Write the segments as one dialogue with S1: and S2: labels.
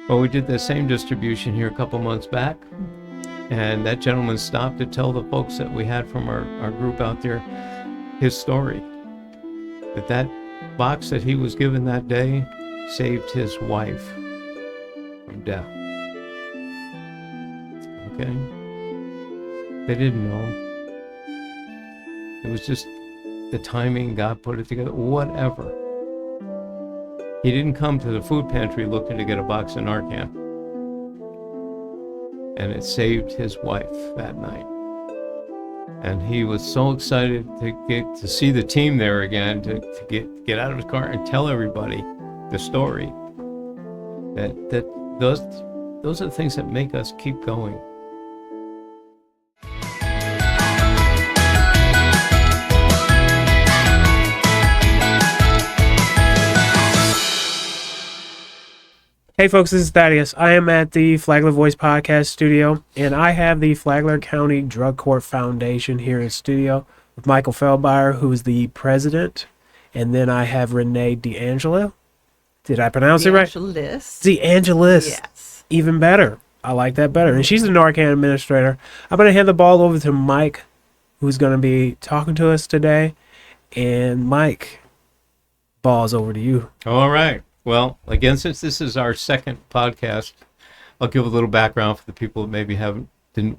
S1: Well, we did the same distribution here a couple months back, and that gentleman stopped to tell the folks that we had from our group out there his story. That box that he was given that day saved his wife from death. Okay? They didn't know. It was just the timing, God put it together, whatever. He didn't come to the food pantry looking to get a box of Narcan. And it saved his wife that night. And he was so excited to see the team there again, to get out of his car and tell everybody the story. That those are the things that make us keep going.
S2: Hey folks, this is Thaddeus. I am at the Flagler Voice Podcast Studio, and I have the Flagler County Drug Court Foundation here in studio with Michael Feldbauer, who is the president, and then I have Renee DeAngelo. Did I pronounce it right? DeAngelis.
S3: Yes.
S2: Even better. I like that better. And she's the Narcan administrator. I'm going to hand the ball over to Mike, who's going to be talking to us today. And Mike, ball's over to you.
S1: All right. Well, again, since this is our second podcast, I'll give a little background for the people that maybe didn't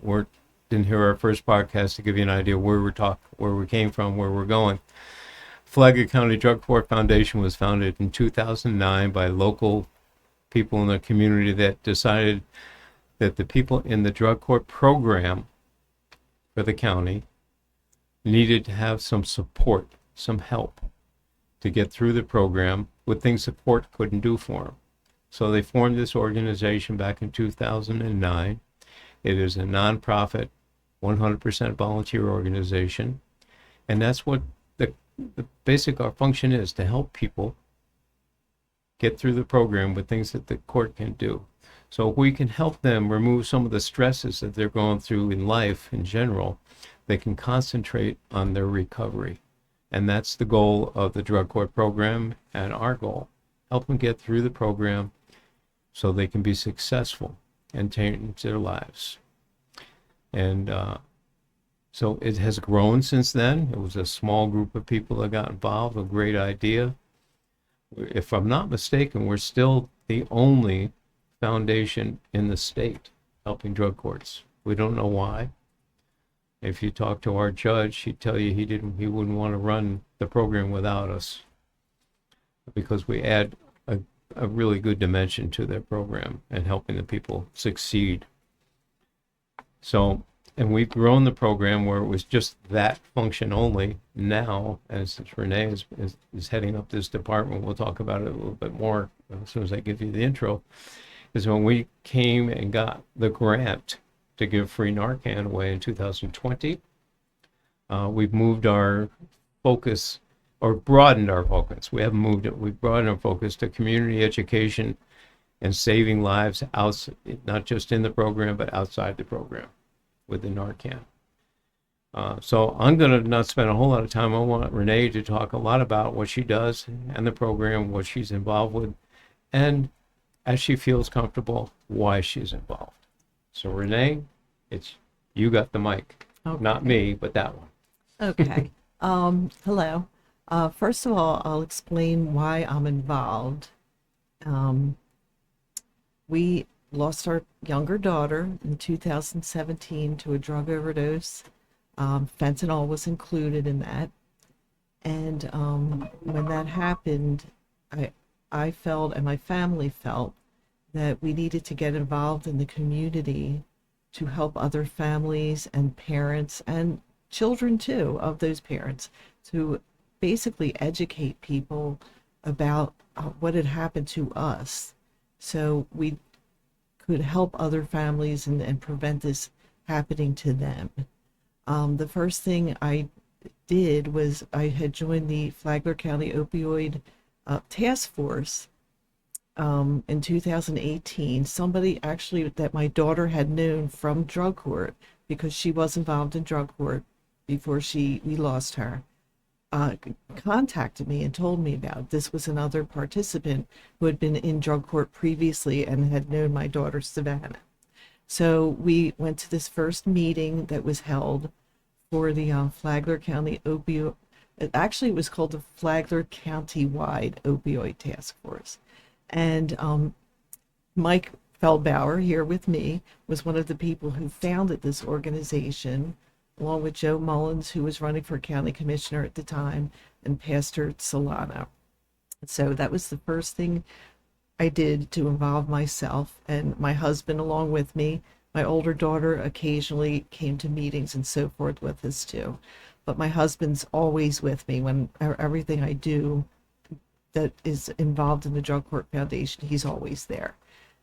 S1: hear our first podcast, to give you an idea where we came from, where we're going. Flagler County Drug Court Foundation was founded in 2009 by local people in the community that decided that the people in the drug court program for the county needed to have some support, some help to get through the program with things the court couldn't do for them. So they formed this organization back in 2009. It is a nonprofit, 100% volunteer organization. And that's what the basic our function is, to help people get through the program with things that the court can do. So if we can help them remove some of the stresses that they're going through in life in general, they can concentrate on their recovery. And that's the goal of the drug court program, and our goal. Help them get through the program so they can be successful and change their lives. And so it has grown since then. It was a small group of people that got involved, a great idea. If I'm not mistaken, we're still the only foundation in the state helping drug courts. We don't know why. If you talk to our judge, he'd tell you he wouldn't want to run the program without us, because we add a really good dimension to their program and helping the people succeed. So, and we've grown the program where it was just that function only. Now, and since Renee is heading up this department, we'll talk about it a little bit more as soon as I give you the intro, is when we came and got the grant to give free Narcan away in 2020. We've moved our focus, or broadened our focus. We haven't moved it. We've broadened our focus to community education and saving lives, not just in the program, but outside the program with the Narcan. So I'm going to not spend a whole lot of time. I want Renee to talk a lot about what she does and the program, what she's involved with, and as she feels comfortable, why she's involved. So Renee, you got the mic. Okay. Not me, but that one.
S3: Okay. Hello. First of all, I'll explain why I'm involved. We lost our younger daughter in 2017 to a drug overdose. Fentanyl was included in that. And when that happened, I felt, and my family felt, that we needed to get involved in the community to help other families and parents and children too of those parents, to basically educate people about what had happened to us, so we could help other families and prevent this happening to them. The first thing I did was I had joined the Flagler County Opioid Task Force in 2018. Somebody actually that my daughter had known from drug court, because she was involved in drug court before we lost her. contacted me and told me about. This was another participant who had been in drug court previously and had known my daughter Savannah. So we went to this first meeting that was held for the Flagler County Opioid. Actually, it was called the Flagler County-wide Opioid Task Force. And Mike Feldbauer, here with me, was one of the people who founded this organization, along with Joe Mullins, who was running for county commissioner at the time, and Pastor Solano. So that was the first thing I did to involve myself and my husband along with me. My older daughter occasionally came to meetings and so forth with us too. But my husband's always with me when everything I do that is involved in the Drug Court Foundation, he's always there.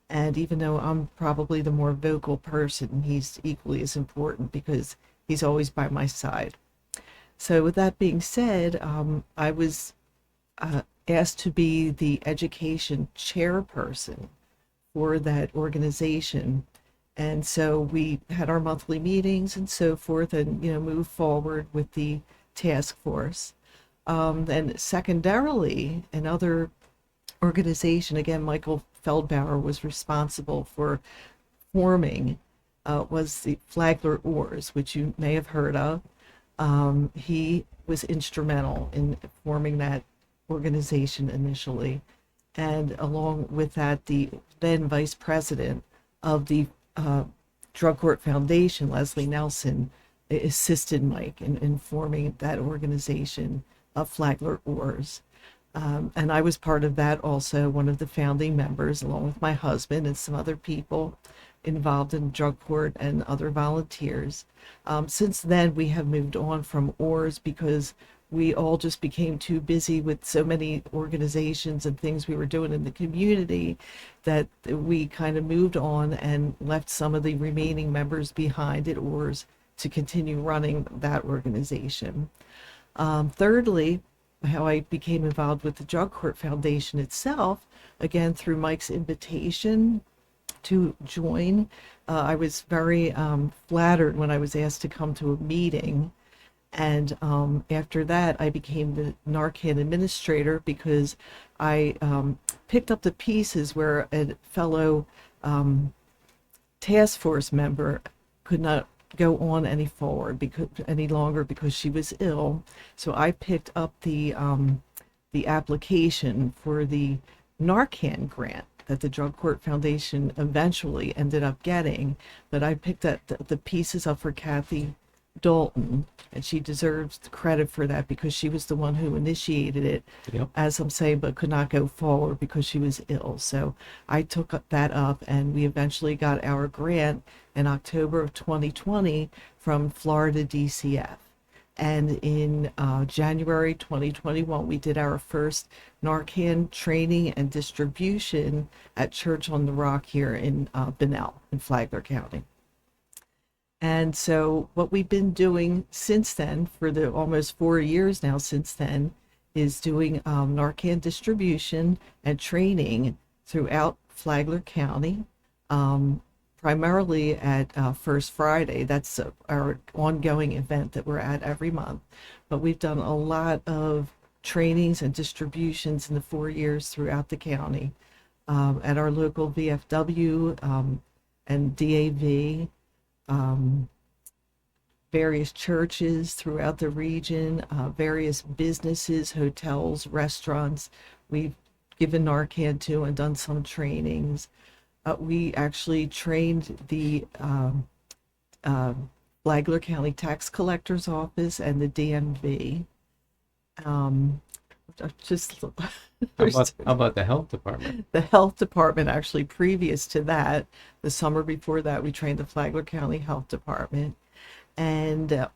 S3: And even though I'm probably the more vocal person, he's equally as important because he's always by my side. So with that being said, I was asked to be the education chairperson for that organization. And so we had our monthly meetings and so forth and, moved forward with the task force. And secondarily, another organization, again, Michael Feldbauer was responsible for forming, was the Flagler Oars, which you may have heard of. He was instrumental in forming that organization initially. And along with that, the then vice president of the Drug Court Foundation, Leslie Nelson, assisted Mike in forming that organization of Flagler Oars. And I was part of that also, one of the founding members, along with my husband and some other people involved in drug court and other volunteers. Since then, we have moved on from Oars because we all just became too busy with so many organizations and things we were doing in the community that we kind of moved on and left some of the remaining members behind at Oars to continue running that organization. Thirdly, how I became involved with the Drug Court Foundation itself, again, through Mike's invitation to join. I was very flattered when I was asked to come to a meeting. And after that, I became the Narcan administrator because I picked up the pieces where a fellow task force member could not go on any longer because she was ill. So I picked up the application for the Narcan grant that the Drug Court Foundation eventually ended up getting. But I picked the pieces up for Kathy Dalton, and she deserves the credit for that because she was the one who initiated it.
S1: Yep.
S3: As I'm saying, but could not go forward because she was ill. So I took that up, and we eventually got our grant in October of 2020 from Florida DCF. And in January 2021, we did our first Narcan training and distribution at Church on the Rock here in Bunnell in Flagler County. And so what we've been doing since then, for the almost 4 years now since then, is doing Narcan distribution and training throughout Flagler County, primarily at First Friday. That's our ongoing event that we're at every month. But we've done a lot of trainings and distributions in the 4 years throughout the county, at our local VFW and DAV, various churches throughout the region, various businesses, hotels, restaurants. We've given Narcan to and done some trainings. We actually trained the Flagler County Tax Collector's Office and the DMV. Just
S1: How about the health department?
S3: the health department, actually, previous to that, the summer before that, we trained the Flagler County Health Department. And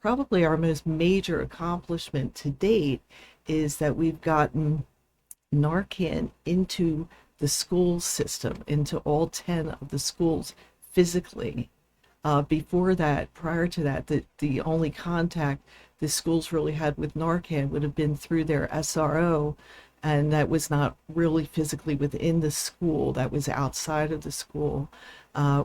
S3: probably our most major accomplishment to date is that we've gotten Narcan into the school system, into all 10 of the schools physically. Before that, prior to that, the only contact the schools really had with Narcan would have been through their SRO, and that was not really physically within the school, that was outside of the school.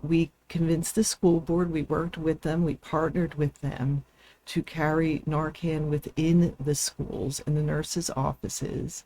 S3: We convinced the school board, we worked with them, we partnered with them to carry Narcan within the schools and the nurses' offices.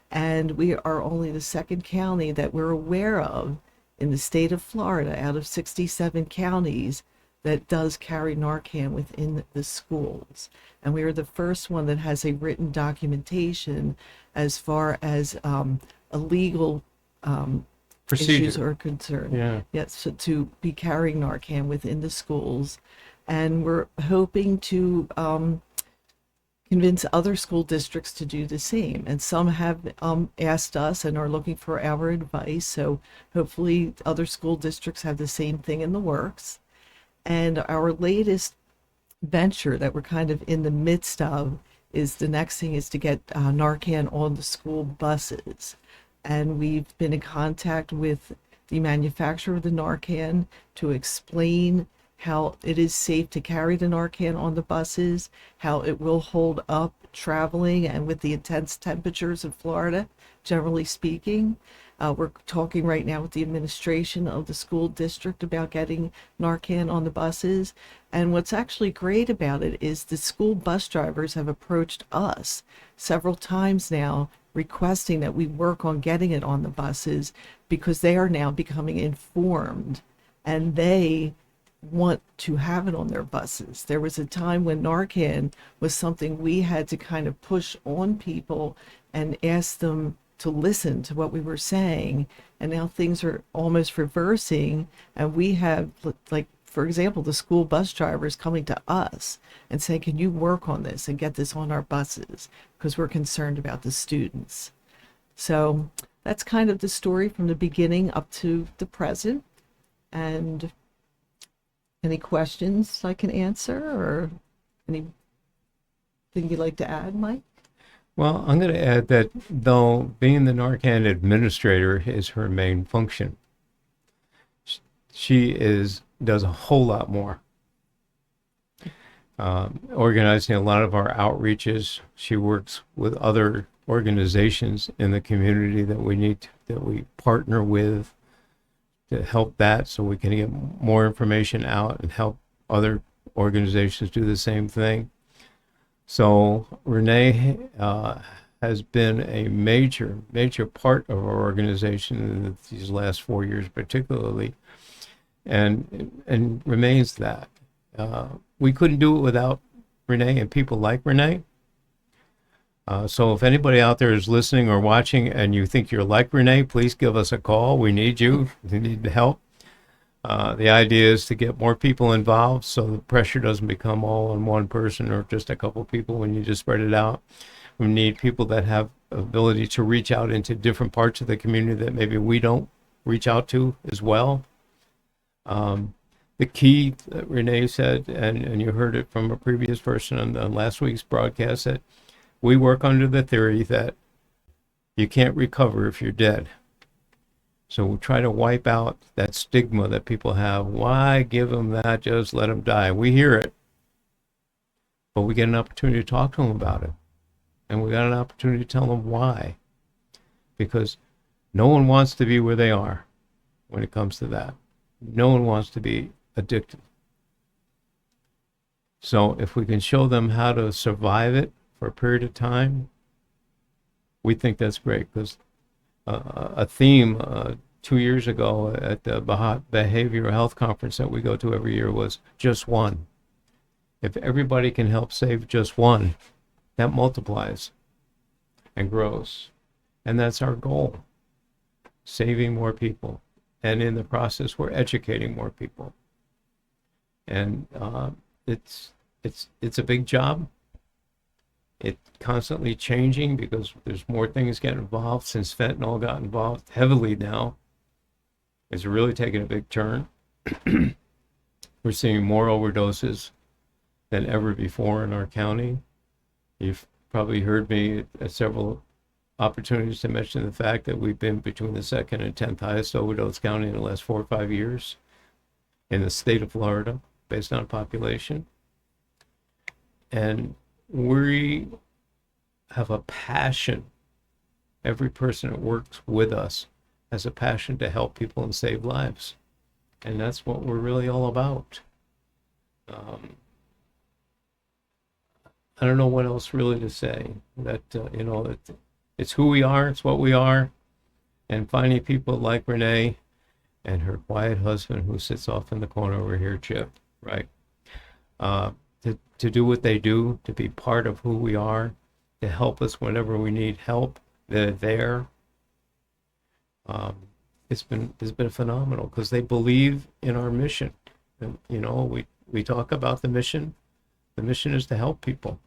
S3: And we are only the second county that we're aware of in the state of Florida out of 67 counties that does carry Narcan within the schools. And we are the first one that has a written documentation as far as a legal issues
S1: Procedure.
S3: are concerned.
S1: Yeah.
S3: Yes, so to be carrying Narcan within the schools. And we're hoping to convince other school districts to do the same. And some have asked us and are looking for our advice. So hopefully other school districts have the same thing in the works. And our latest venture that we're kind of in the midst of is the next thing is to get Narcan on the school buses. And we've been in contact with the manufacturer of the Narcan to explain how it is safe to carry the Narcan on the buses, how it will hold up traveling and with the intense temperatures in Florida, generally speaking. We're talking right now with the administration of the school district about getting Narcan on the buses. And what's actually great about it is the school bus drivers have approached us several times now requesting that we work on getting it on the buses because they are now becoming informed and they want to have it on their buses. There was a time when Narcan was something we had to kind of push on people and ask them to listen to what we were saying, and now things are almost reversing, and we have, like, for example, the school bus drivers coming to us and saying, can you work on this and get this on our buses because we're concerned about the students. So that's kind of the story from the beginning up to the present. And any questions I can answer or anything you'd like to add, Mike?
S1: Well, I'm going to add that though being the Narcan administrator is her main function, she does a whole lot more. Organizing a lot of our outreaches. She works with other organizations in the community that we partner with to help that so we can get more information out and help other organizations do the same thing. So Renee has been a major part of our organization in these last 4 years particularly, and remains that. We couldn't do it without Renee and people like Renee. So if anybody out there is listening or watching and you think you're like Renee, please give us a call. We need you. We need the help. The idea is to get more people involved so the pressure doesn't become all on one person or just a couple people when you just spread it out. We need people that have ability to reach out into different parts of the community that maybe we don't reach out to as well. The key that Renee said, and you heard it from a previous person on last week's broadcast, that we work under the theory that you can't recover if you're dead. So we'll try to wipe out that stigma that people have. Why give them that? Just let them die. We hear it, but we get an opportunity to talk to them about it. And we got an opportunity to tell them why. Because no one wants to be where they are when it comes to that. No one wants to be addicted. So if we can show them how to survive it for a period of time, we think that's great. Because a theme 2 years ago at the Behavioral Health Conference that we go to every year was just one. If everybody can help save just one, that multiplies and grows. And that's our goal, saving more people. And in the process, we're educating more people. And it's a big job. It's constantly changing because there's more things getting involved since fentanyl got involved heavily now. It's really taken a big turn. We're seeing more overdoses than ever before in our county. You've probably heard me at several opportunities to mention the fact that we've been between the second and 10th highest overdose county in the last 4 or 5 years in the state of Florida, based on population. And we have a passion. Every person that works with us has a passion to help people and save lives. And that's what we're really all about. I don't know what else really to say. That that it's who we are, it's what we are, and finding people like Renee and her quiet husband who sits off in the corner over here, Chip, right? To do what they do, to be part of who we are, to help us whenever we need help. They're there. It's been phenomenal because they believe in our mission. And, we talk about the mission. The mission is to help people.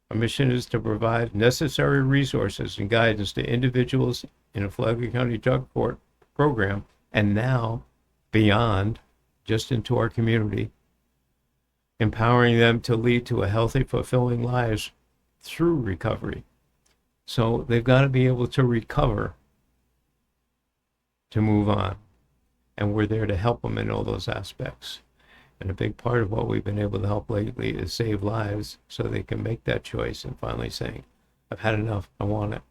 S1: Our mission is to provide necessary resources and guidance to individuals in a Flagler County Drug Court program, and now beyond, just into our community, empowering them to lead to a healthy, fulfilling lives through recovery. So they've got to be able to recover to move on. And we're there to help them in all those aspects. And a big part of what we've been able to help lately is save lives so they can make that choice and finally saying, I've had enough, I want it.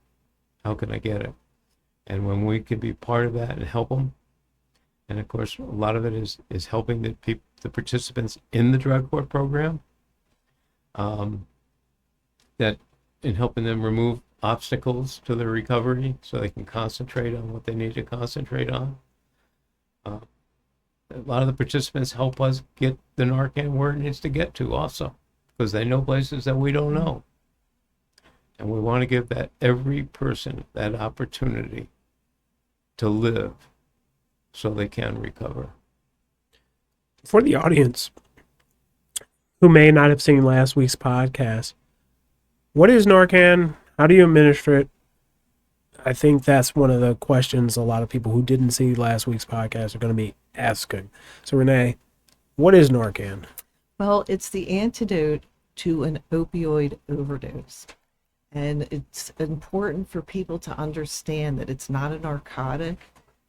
S1: How can I get it? And when we can be part of that and help them, and of course, a lot of it is helping the participants in the drug court program, that in helping them remove obstacles to their recovery so they can concentrate on what they need to concentrate on. A lot of the participants help us get the Narcan where it needs to get to also, because they know places that we don't know. And we want to give that every person that opportunity to live so they can recover.
S2: For the audience who may not have seen last week's podcast, what is Narcan? How do you administer it? I think that's one of the questions a lot of people who didn't see last week's podcast are going to be asking. So, Renee, what is Narcan?
S3: Well, it's the antidote to an opioid overdose. And it's important for people to understand that it's not a narcotic,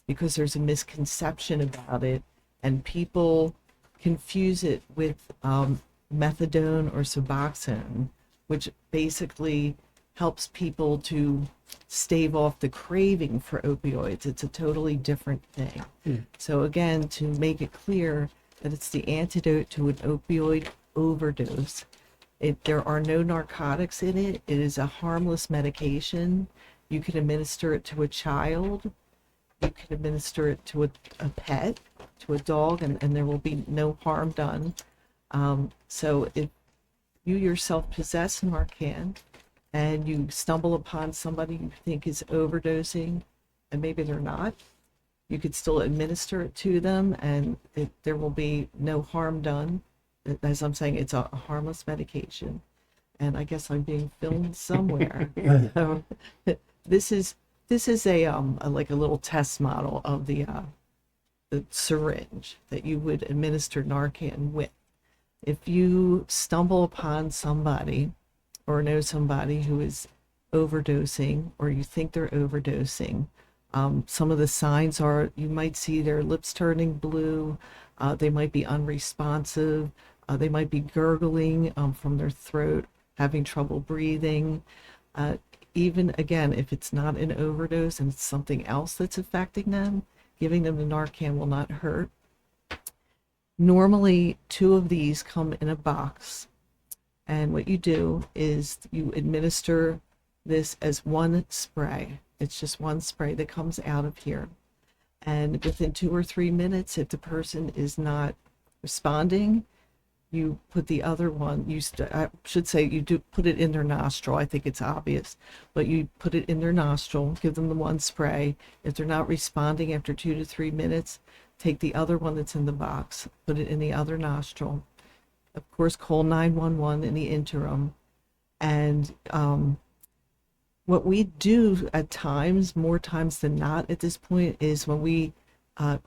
S3: because there's a misconception about it, and people confuse it with methadone or Suboxone, which basically helps people to stave off the craving for opioids. It's a totally different thing. So again, to make it clear that it's the antidote to an opioid overdose. There are no narcotics in it. It is a harmless medication. You can administer it to a child. You can administer it to a pet, to a dog, and there will be no harm done. So if you yourself possess Narcan and you stumble upon somebody you think is overdosing, and maybe they're not, you could still administer it to them, and there will be no harm done. As I'm saying, it's a harmless medication. And I guess I'm being filmed somewhere. So, this is a like a little test model of the syringe that you would administer Narcan with. If you stumble upon somebody or know somebody who is overdosing, or you think they're overdosing, some of the signs are you might see their lips turning blue, they might be unresponsive, they might be gurgling from their throat, having trouble breathing. Even again, if it's not an overdose and it's something else that's affecting them, giving them the Narcan will not hurt. Normally, 2 of these come in a box, and what you do is you administer this as one spray. It's just one spray that comes out of here, and within 2 or 3 minutes, if the person is not responding, you put the other one, I should say you do put it in their nostril. I think it's obvious, but you put it in their nostril, give them the one spray. If they're not responding after 2 to 3 minutes, take the other one that's in the box, put it in the other nostril. Of course, call 911 in the interim. And what we do at times, more times than not at this point, is when we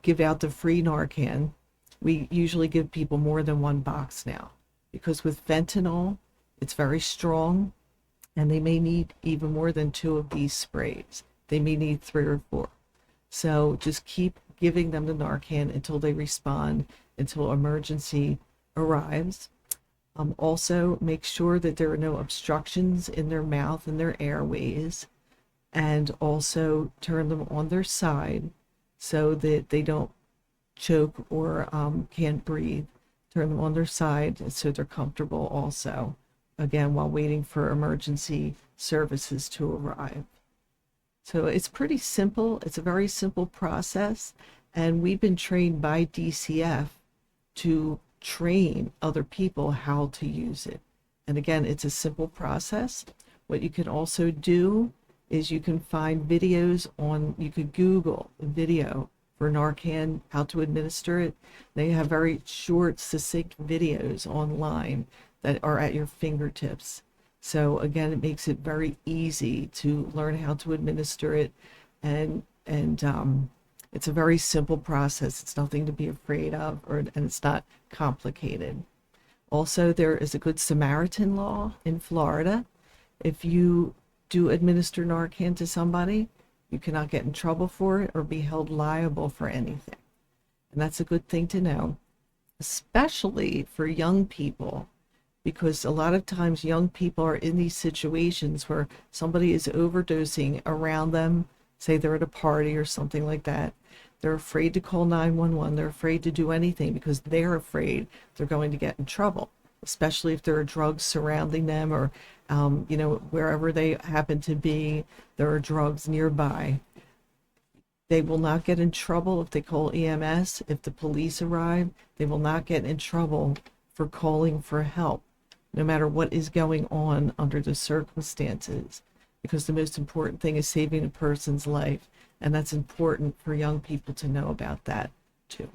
S3: give out the free Narcan, we usually give people more than one box now, because with fentanyl, it's very strong, and they may need even more than 2 of these sprays. They may need 3 or 4. So just keep giving them the Narcan until they respond, until emergency arrives. Also, make sure that there are no obstructions in their mouth and their airways, and also turn them on their side so that they don't choke or can't breathe. Turn them on their side so they're comfortable also. again, while waiting for emergency services to arrive. So it's pretty simple. It's a very simple process. And we've been trained by DCF to train other people how to use it. And again, it's a simple process. What you can also do is you can find videos you could Google a video for Narcan, how to administer it. They have very short, succinct videos online that are at your fingertips. So again, it makes it very easy to learn how to administer it, and it's a very simple process. It's nothing to be afraid of, and it's not complicated. Also, there is a Good Samaritan law in Florida. If you do administer Narcan to somebody, you cannot get in trouble for it or be held liable for anything. And that's a good thing to know, especially for young people, because a lot of times young people are in these situations where somebody is overdosing around them, say they're at a party or something like that. They're afraid to call 911. They're afraid to do anything because they're afraid they're going to get in trouble, especially if there are drugs surrounding them, or wherever they happen to be, there are drugs nearby. They will not get in trouble if they call EMS. If the police arrive, they will not get in trouble for calling for help, no matter what is going on under the circumstances, because the most important thing is saving a person's life. And that's important for young people to know about that too.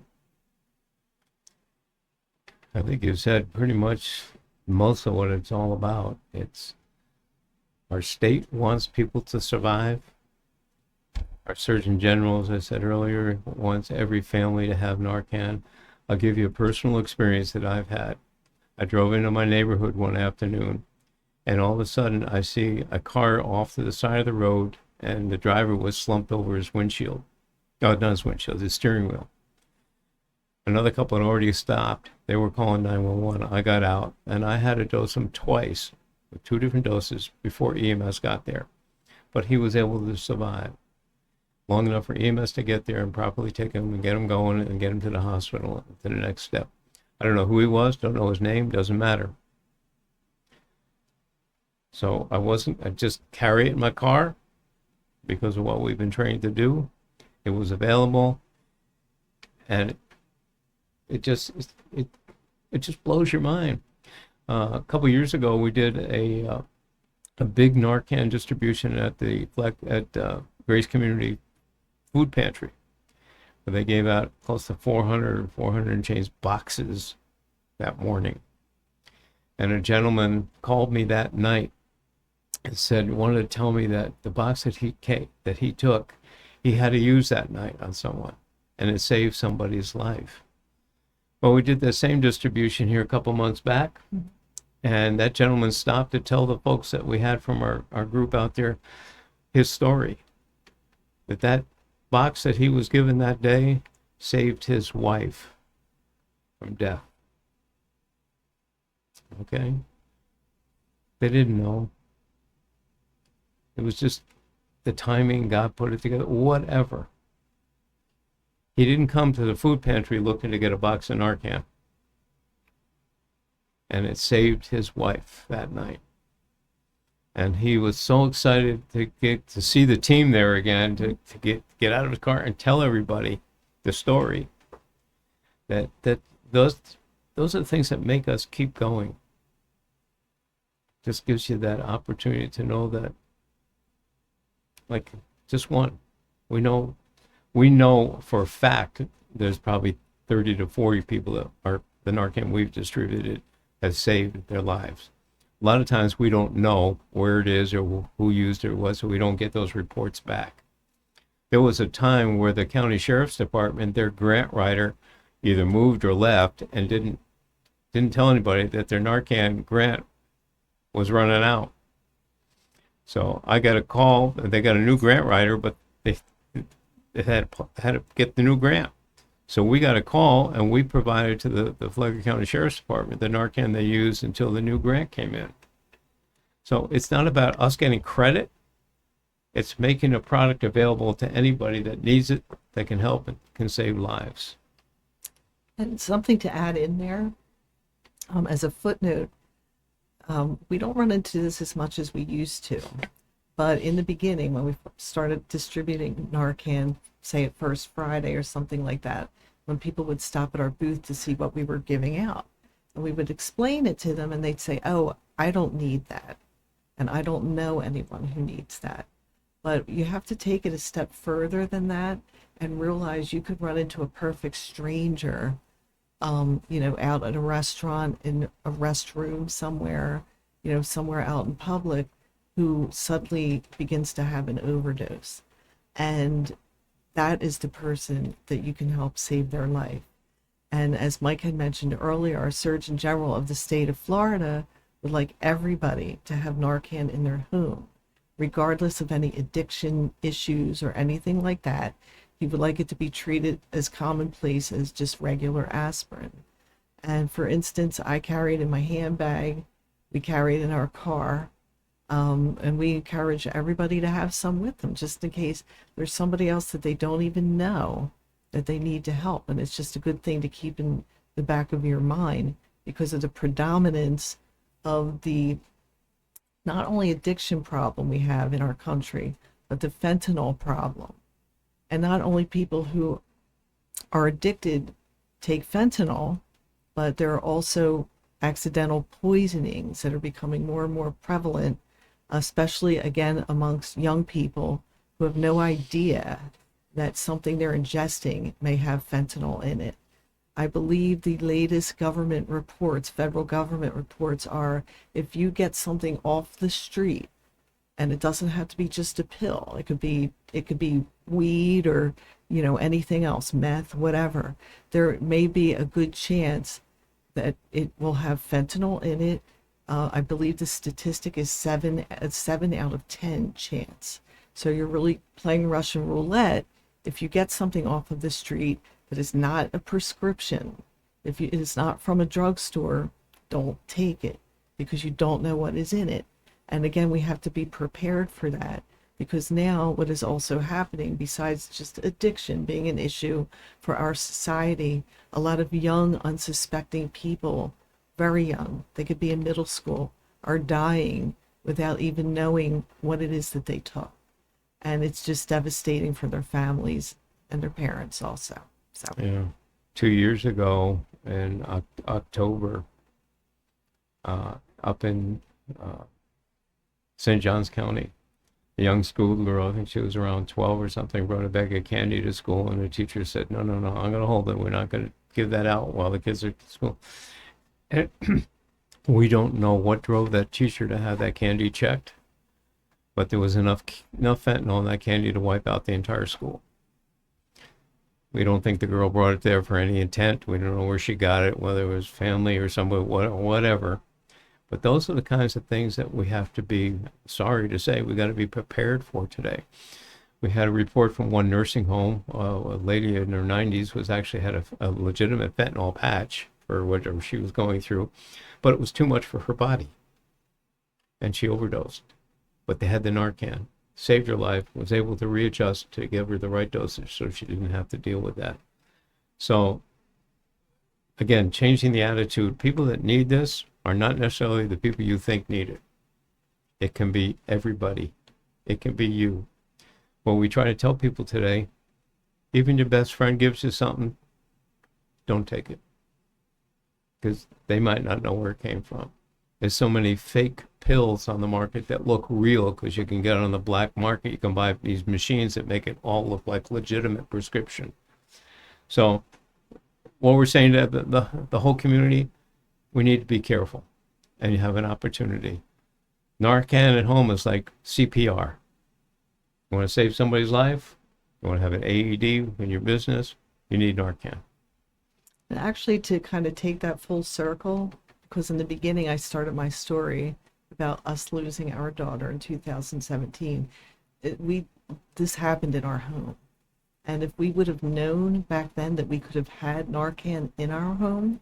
S1: I think you said pretty much most of what it's all about. It's our state wants people to survive. Our Surgeon General, as I said earlier, wants every family to have Narcan. I'll give you a personal experience that I've had. I drove into my neighborhood one afternoon, and all of a sudden I see a car off to the side of the road, and the driver was slumped over his windshield. Oh, not his windshield, his steering wheel. Another couple had already stopped. They were calling 911. I got out, and I had to dose him twice with 2 different doses before EMS got there. But he was able to survive long enough for EMS to get there and properly take him and get him going and get him to the hospital to the next step. I don't know who he was, don't know his name, doesn't matter. So I just carry it in my car because of what we've been trained to do. It was available, and it just blows your mind. A couple years ago, we did a big Narcan distribution at the Grace Community Food Pantry, where they gave out close to 400 and change boxes that morning. And a gentleman called me that night and wanted to tell me that the box that he took, he had to use that night on someone, and it saved somebody's life. Well, we did the same distribution here a couple months back, and that gentleman stopped to tell the folks that we had from our group out there his story, that box that he was given that day saved his wife from death. Okay? They didn't know. It was just the timing, God put it together, whatever. He didn't come to the food pantry looking to get a box of Narcan. And it saved his wife that night. And he was so excited to see the team there again, to get out of his car and tell everybody the story. That those are the things that make us keep going. Just gives you that opportunity to know that, like, just one. We know for a fact there's probably 30 to 40 people that are the Narcan we've distributed has saved their lives. A lot of times we don't know where it is or who used it or what, so we don't get those reports back. There was a time where the county sheriff's department, their grant writer, either moved or left and didn't tell anybody that their Narcan grant was running out. So I got a call. They got a new grant writer, but they had to get the new grant. So we got a call, and we provided to the Flagler County Sheriff's Department the Narcan they used until the new grant came in. So it's not about us getting credit. It's making a product available to anybody that needs it, that can help and can save lives.
S3: And something to add in there, as a footnote, We don't run into this as much as we used to. But in the beginning, when we started distributing Narcan, say at First Friday or something like that, when people would stop at our booth to see what we were giving out, and we would explain it to them, and they'd say, "Oh, I don't need that, and I don't know anyone who needs that." But you have to take it a step further than that and realize you could run into a perfect stranger, out at a restaurant, in a restroom somewhere, somewhere out in public, who suddenly begins to have an overdose. And that is the person that you can help save their life. And as Mike had mentioned earlier, our Surgeon General of the state of Florida would like everybody to have Narcan in their home, regardless of any addiction issues or anything like that. He would like it to be treated as commonplace as just regular aspirin. And for instance, I carry it in my handbag, we carry it in our car, and we encourage everybody to have some with them, just in case there's somebody else that they don't even know that they need to help. And it's just a good thing to keep in the back of your mind because of the predominance of the not only addiction problem we have in our country, but the fentanyl problem. And not only people who are addicted take fentanyl, but there are also accidental poisonings that are becoming more and more prevalent, especially again amongst young people who have no idea that something they're ingesting may have fentanyl in it. I believe the latest government reports, federal government reports, are if you get something off the street, and it doesn't have to be just a pill, it could be weed or anything else, meth, whatever, there may be a good chance that it will have fentanyl in it. I believe the statistic is 7 out of 10 chance. So you're really playing Russian roulette if you get something off of the street that is not a prescription. If it is not from a drugstore, don't take it because you don't know what is in it. And again, we have to be prepared for that, because now what is also happening, besides just addiction being an issue for our society, a lot of young, unsuspecting people, very young, they could be in middle school, are dying without even knowing what it is that they took. And it's just devastating for their families and their parents also. So
S1: Yeah. 2 years ago in October, up in St. Johns County, a young schoolgirl, I think she was around 12 or something, brought a bag of candy to school, and the teacher said, no, I'm going to hold it. We're not going to give that out while the kids are at school. And we don't know what drove that teacher to have that candy checked, but there was enough fentanyl in that candy to wipe out the entire school. We don't think the girl brought it there for any intent. We don't know where she got it, whether it was family or somebody, whatever. But those are the kinds of things that we have to be, sorry to say, we got to be prepared for today. We had a report from one nursing home. A lady in her 90s was actually had a legitimate fentanyl patch for whatever she was going through, but it was too much for her body, and she overdosed. But they had the Narcan, saved her life, was able to readjust to give her the right dosage so she didn't have to deal with that. So again, changing the attitude. People that need this are not necessarily the people you think need it. It can be everybody. It can be you. What we try to tell people today, even your best friend gives you something, don't take it, because they might not know where it came from. There's so many fake pills on the market that look real because you can get on the black market. You can buy these machines that make it all look like legitimate prescription. So what we're saying to the whole community, we need to be careful, and you have an opportunity. Narcan at home is like CPR. You want to save somebody's life? You want to have an AED in your business? You need Narcan.
S3: And actually, to kind of take that full circle, because in the beginning I started my story about us losing our daughter in 2017. This happened in our home. And if we would have known back then that we could have had Narcan in our home,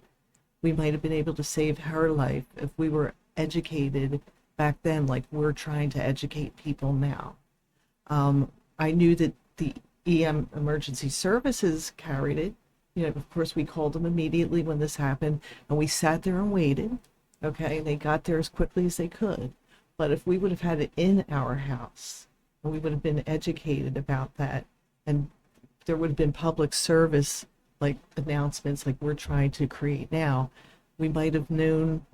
S3: we might have been able to save her life if we were educated back then like we're trying to educate people now. I knew that the EM emergency services carried it. Of course, we called them immediately when this happened, and we sat there and waited. Okay, they got there as quickly as they could. But if we would have had it in our house, and we would have been educated about that, and there would have been public service like announcements like we're trying to create now, we might have known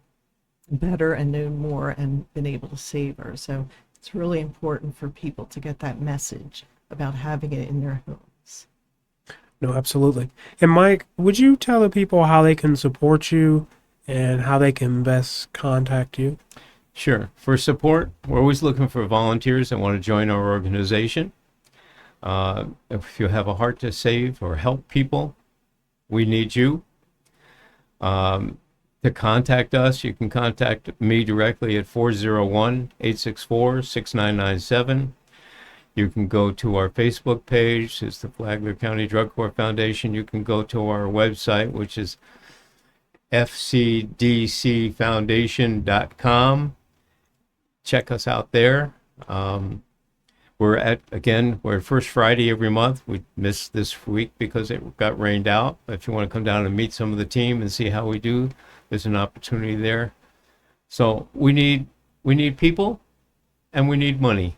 S3: better and known more and been able to save her. So it's really important for people to get that message about having it in their homes.
S2: No, absolutely. And Mike, would you tell the people how they can support you and how they can best contact you?
S1: Sure. For support, we're always looking for volunteers that want to join our organization. If you have a heart to save or help people, we need you. To contact us, you can contact me directly at 401-864-6997. You can go to our Facebook page. It's the Flagler County Drug Court Foundation. You can go to our website, which is fcdcfoundation.com. Check us out there. We're at first Friday every month. We missed this week because it got rained out. If you want to come down and meet some of the team and see how we do, there's an opportunity there. So we need people and we need money.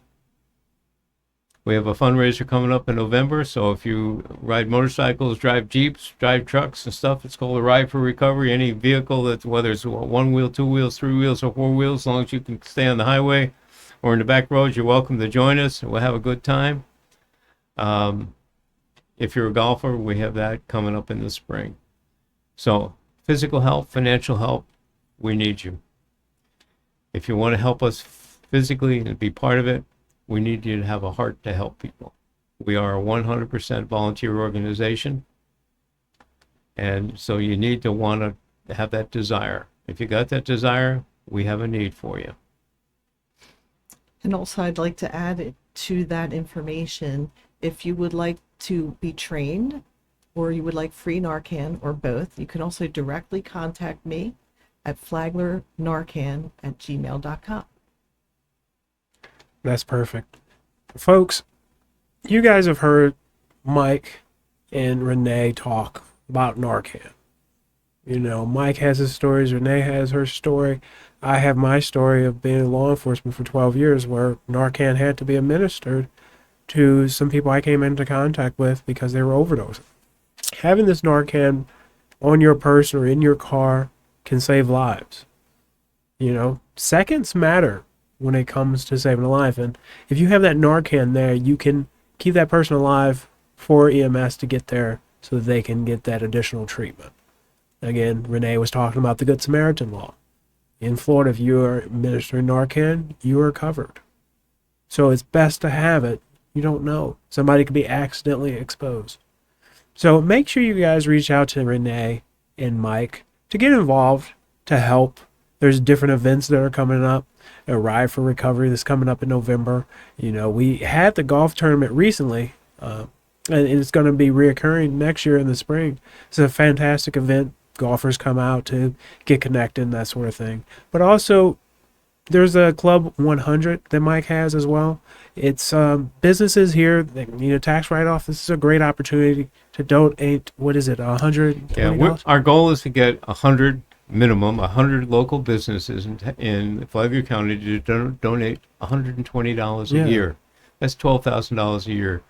S1: We have a fundraiser coming up in November, so if you ride motorcycles, drive Jeeps, drive trucks and stuff, it's called a Ride for Recovery. Any vehicle that's, whether it's one wheel, two wheels, three wheels, or four wheels, as long as you can stay on the highway or in the back roads, you're welcome to join us. We'll have a good time. If you're a golfer, we have that coming up in the spring. So physical help, financial help, we need you. If you want to help us physically and be part of it, we need you to have a heart to help people. We are a 100% volunteer organization. And so you need to want to have that desire. If you got that desire, we have a need for you.
S3: And also, I'd like to add it to that information. If you would like to be trained or you would like free Narcan or both, you can also directly contact me at flaglarnarcan@gmail.com.
S2: That's perfect. Folks, you guys have heard Mike and Renee talk about Narcan. You know, Mike has his stories, Renee has her story. I have my story of being in law enforcement for 12 years where Narcan had to be administered to some people I came into contact with because they were overdosing. Having this Narcan on your person or in your car can save lives. You know, seconds matter when it comes to saving a life. And if you have that Narcan there, you can keep that person alive for EMS to get there so that they can get that additional treatment. Again, Renee was talking about the Good Samaritan law. In Florida, if you are administering Narcan, you are covered. So it's best to have it. You don't know. Somebody could be accidentally exposed. So make sure you guys reach out to Renee and Mike to get involved, to help. There's different events that are coming up. A Ride for Recovery that's coming up in November. You know, we had the golf tournament recently, and it's going to be reoccurring next year in the spring. It's a fantastic event. Golfers come out to get connected and that sort of thing. But also, there's a Club 100 that Mike has as well. It's businesses here that need a tax write-off. This is a great opportunity to donate. What is it, $120?
S1: Yeah, our goal is to get 100 minimum, 100 local businesses in Flagler County to donate $120 a year. That's $12,000 a year.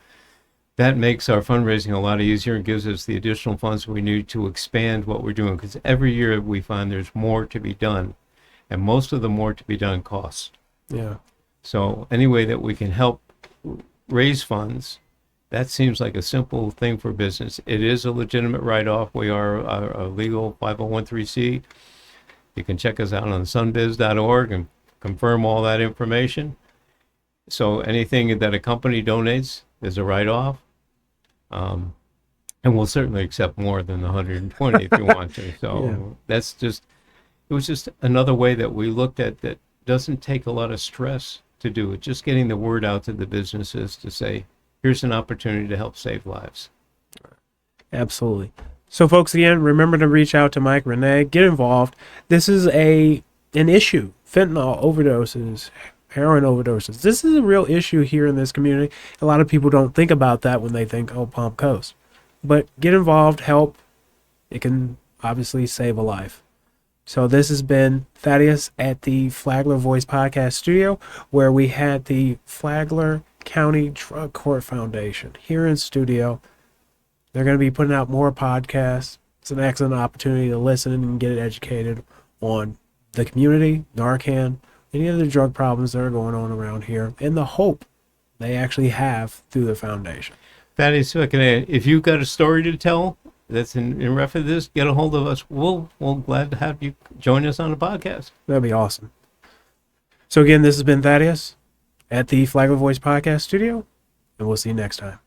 S1: That makes our fundraising a lot easier and gives us the additional funds we need to expand what we're doing, because every year we find there's more to be done, and most of the more to be done costs.
S2: Yeah.
S1: So any way that we can help raise funds, that seems like a simple thing for business. It is a legitimate write-off. We are a legal 501(c)(3). You can check us out on sunbiz.org and confirm all that information. So anything that a company donates is a write-off. And we'll certainly accept more than the 120 if you want to. So that's just, it was just another way that we looked at that doesn't take a lot of stress to do it. Just getting the word out to the businesses to say, here's an opportunity to help save lives.
S2: Absolutely. So, folks, again, remember to reach out to Mike, Renee, get involved. This is an issue. Fentanyl overdoses, heroin overdoses. This is a real issue here in this community. A lot of people don't think about that when they think, oh, Palm Coast. But get involved, help. It can obviously save a life. So this has been Thaddeus at the Flagler Voice Podcast Studio, where we had the Flagler County Drug Court Foundation here in studio. They're going to be putting out more podcasts. It's an excellent opportunity to listen and get educated on the community, Narcan, any of the drug problems that are going on around here, and the hope they actually have through the foundation.
S1: Thaddeus, if you've got a story to tell that's in reference to this, get a hold of us. We'll glad to have you join us on the podcast.
S2: That'd be awesome. So again, this has been Thaddeus at the Flagler Voice Podcast Studio, and we'll see you next time.